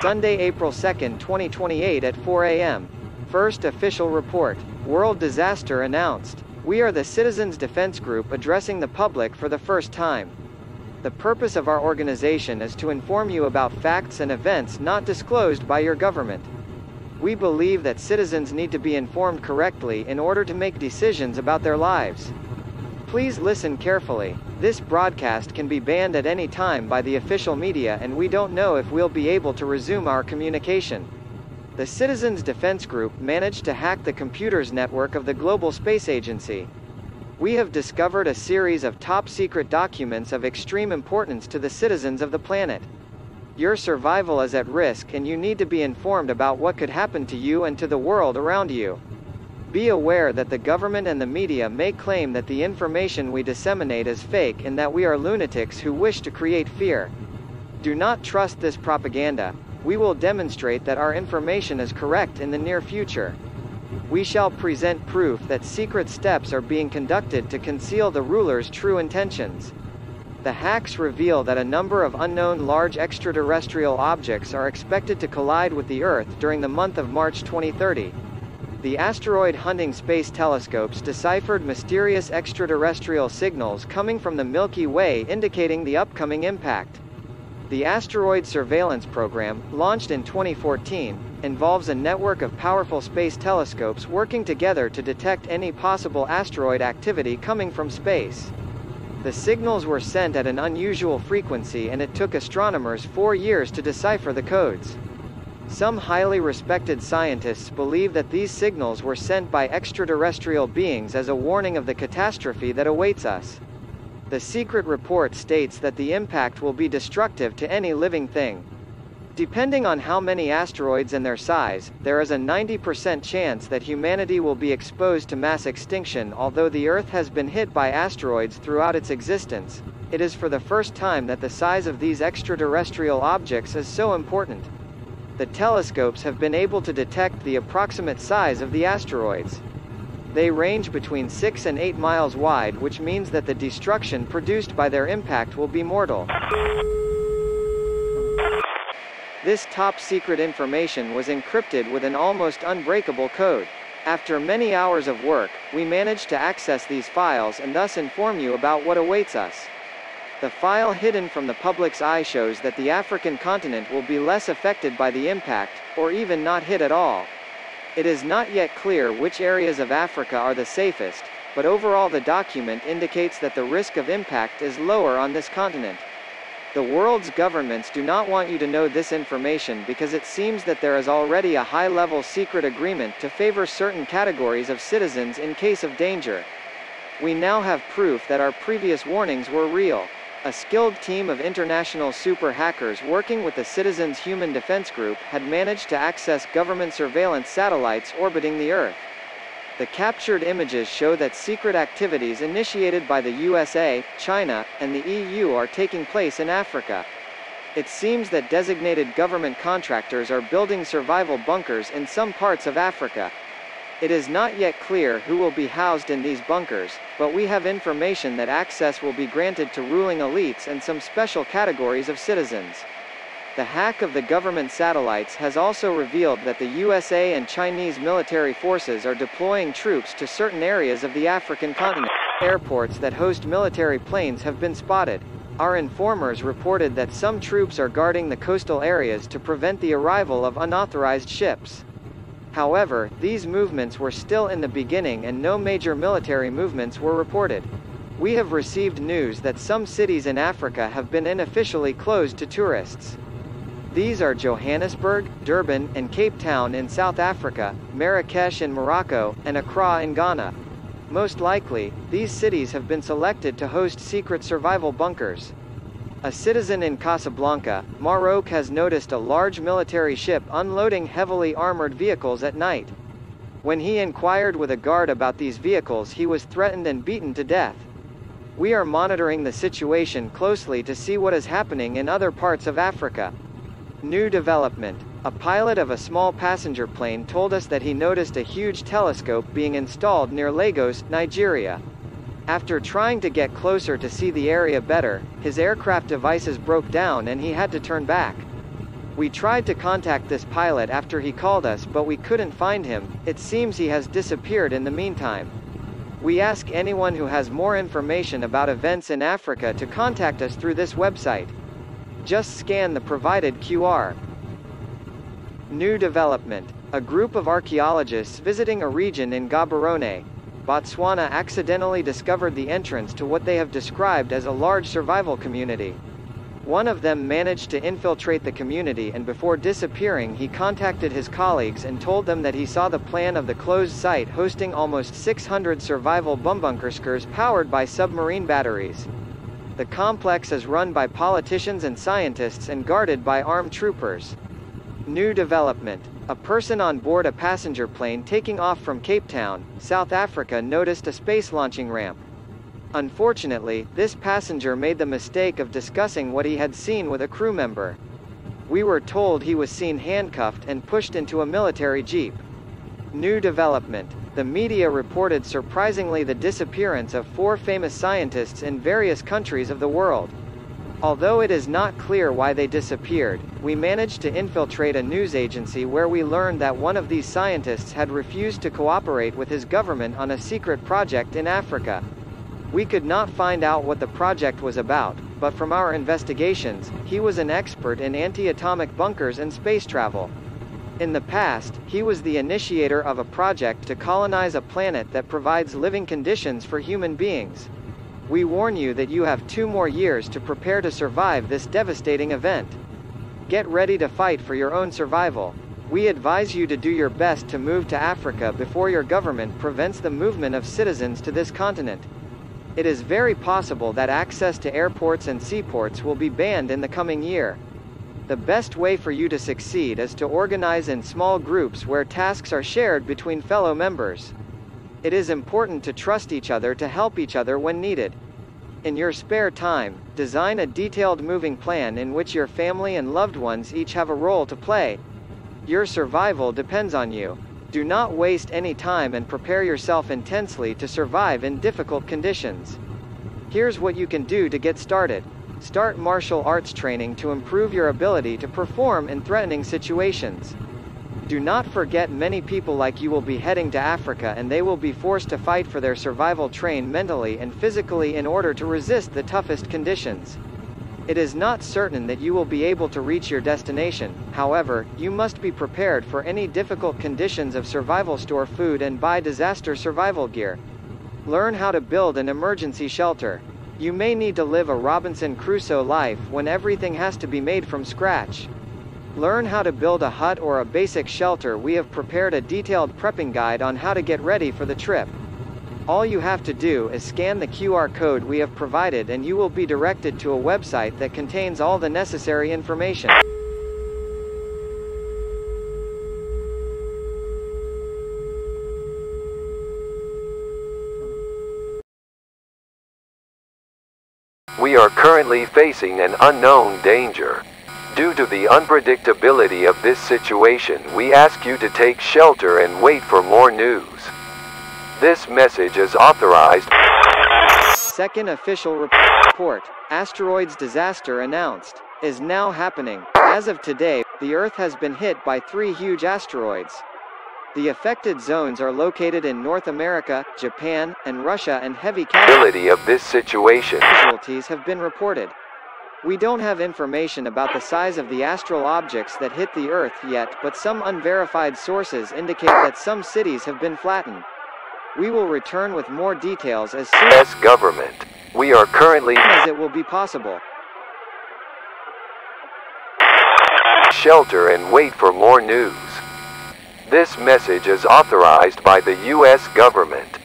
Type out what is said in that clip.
Sunday, April 2, 2028 at 4 a.m. First official report. World disaster announced. We are the Citizens Defense Group addressing the public for the first time. The purpose of our organization is to inform you about facts and events not disclosed by your government. We believe that citizens need to be informed correctly in order to make decisions about their lives. Please listen carefully. This broadcast can be banned at any time by the official media, and we don't know if we'll be able to resume our communication. The Citizens Defense Group managed to hack the computers network of the Global Space Agency. We have discovered a series of top-secret documents of extreme importance to the citizens of the planet. Your survival is at risk, and you need to be informed about what could happen to you and to the world around you. Be aware that the government and the media may claim that the information we disseminate is fake and that we are lunatics who wish to create fear. Do not trust this propaganda. We will demonstrate that our information is correct in the near future. We shall present proof that secret steps are being conducted to conceal the ruler's true intentions. The hacks reveal that a number of unknown large extraterrestrial objects are expected to collide with the Earth during the month of March 2030. The asteroid-hunting space telescopes deciphered mysterious extraterrestrial signals coming from the Milky Way, indicating the upcoming impact. The asteroid surveillance program, launched in 2014, involves a network of powerful space telescopes working together to detect any possible asteroid activity coming from space. The signals were sent at an unusual frequency, and it took astronomers 4 years to decipher the codes. Some highly respected scientists believe that these signals were sent by extraterrestrial beings as a warning of the catastrophe that awaits us. The secret report states that the impact will be destructive to any living thing. Depending on how many asteroids and their size, there is a 90% chance that humanity will be exposed to mass extinction. Although the Earth has been hit by asteroids throughout its existence, it is for the first time that the size of these extraterrestrial objects is so important. The telescopes have been able to detect the approximate size of the asteroids. They range between 6 and 8 miles wide, which means that the destruction produced by their impact will be mortal. This top-secret information was encrypted with an almost unbreakable code. After many hours of work, we managed to access these files and thus inform you about what awaits us. The file hidden from the public's eye shows that the African continent will be less affected by the impact, or even not hit at all. It is not yet clear which areas of Africa are the safest, but overall the document indicates that the risk of impact is lower on this continent. The world's governments do not want you to know this information because it seems that there is already a high-level secret agreement to favor certain categories of citizens in case of danger. We now have proof that our previous warnings were real. A skilled team of international super hackers working with the Citizens Human Defense Group had managed to access government surveillance satellites orbiting the Earth. The captured images show that secret activities initiated by the USA, China, and the EU are taking place in Africa. It seems that designated government contractors are building survival bunkers in some parts of Africa. It is not yet clear who will be housed in these bunkers, but we have information that access will be granted to ruling elites and some special categories of citizens. The hack of the government satellites has also revealed that the USA and Chinese military forces are deploying troops to certain areas of the African continent. Airports that host military planes have been spotted. Our informers reported that some troops are guarding the coastal areas to prevent the arrival of unauthorized ships. However, these movements were still in the beginning and no major military movements were reported. We have received news that some cities in Africa have been unofficially closed to tourists. These are Johannesburg, Durban, and Cape Town in South Africa, Marrakesh in Morocco, and Accra in Ghana. Most likely, these cities have been selected to host secret survival bunkers. A citizen in Casablanca, Morocco has noticed a large military ship unloading heavily armored vehicles at night. When he inquired with a guard about these vehicles, he was threatened and beaten to death. We are monitoring the situation closely to see what is happening in other parts of Africa. New development. A pilot of a small passenger plane told us that he noticed a huge telescope being installed near Lagos, Nigeria. After trying to get closer to see the area better, his aircraft devices broke down and he had to turn back. We tried to contact this pilot after he called us, but we couldn't find him. It seems he has disappeared in the meantime. We ask anyone who has more information about events in Africa to contact us through this website. Just scan the provided QR. New development. A group of archaeologists visiting a region in Gaborone, Botswana accidentally discovered the entrance to what they have described as a large survival community. One of them managed to infiltrate the community, and before disappearing he contacted his colleagues and told them that he saw the plan of the closed site hosting almost 600 survival bunkerskers powered by submarine batteries. The complex is run by politicians and scientists and guarded by armed troopers. New development. A person on board a passenger plane taking off from Cape Town, South Africa noticed a space launching ramp. Unfortunately, this passenger made the mistake of discussing what he had seen with a crew member. We were told he was seen handcuffed and pushed into a military jeep. New development. The media reported surprisingly the disappearance of 4 famous scientists in various countries of the world. Although it is not clear why they disappeared, we managed to infiltrate a news agency where we learned that one of these scientists had refused to cooperate with his government on a secret project in Africa. We could not find out what the project was about, but from our investigations, he was an expert in anti-atomic bunkers and space travel. In the past, he was the initiator of a project to colonize a planet that provides living conditions for human beings. We warn you that you have 2 more years to prepare to survive this devastating event. Get ready to fight for your own survival. We advise you to do your best to move to Africa before your government prevents the movement of citizens to this continent. It is very possible that access to airports and seaports will be banned in the coming year. The best way for you to succeed is to organize in small groups where tasks are shared between fellow members. It is important to trust each other to help each other when needed. In your spare time, design a detailed moving plan in which your family and loved ones each have a role to play. Your survival depends on you. Do not waste any time and prepare yourself intensely to survive in difficult conditions. Here's what you can do to get started. Start martial arts training to improve your ability to perform in threatening situations. Do not forget many people like you will be heading to Africa, and they will be forced to fight for their survival. Train mentally and physically in order to resist the toughest conditions. It is not certain that you will be able to reach your destination, however, you must be prepared for any difficult conditions of survival. Store food and buy disaster survival gear. Learn how to build an emergency shelter. You may need to live a Robinson Crusoe life when everything has to be made from scratch. Learn how to build a hut or a basic shelter. We have prepared a detailed prepping guide on how to get ready for the trip. All you have to do is scan the QR code we have provided and you will be directed to a website that contains all the necessary information. We are currently facing an unknown danger. Due to the unpredictability of this situation, we ask you to take shelter and wait for more news. This message is authorized. Second official report. Asteroids disaster announced. Is now happening. As of today, the Earth has been hit by 3 huge asteroids. The affected zones are located in North America, Japan, and Russia, and heavy casualties of this situation have been reported. We don't have information about the size of the astral objects that hit the Earth yet, but some unverified sources indicate that some cities have been flattened. We will return with more details as soon as government. We are currently as it will be possible. Shelter and wait for more news. This message is authorized by the U.S. government.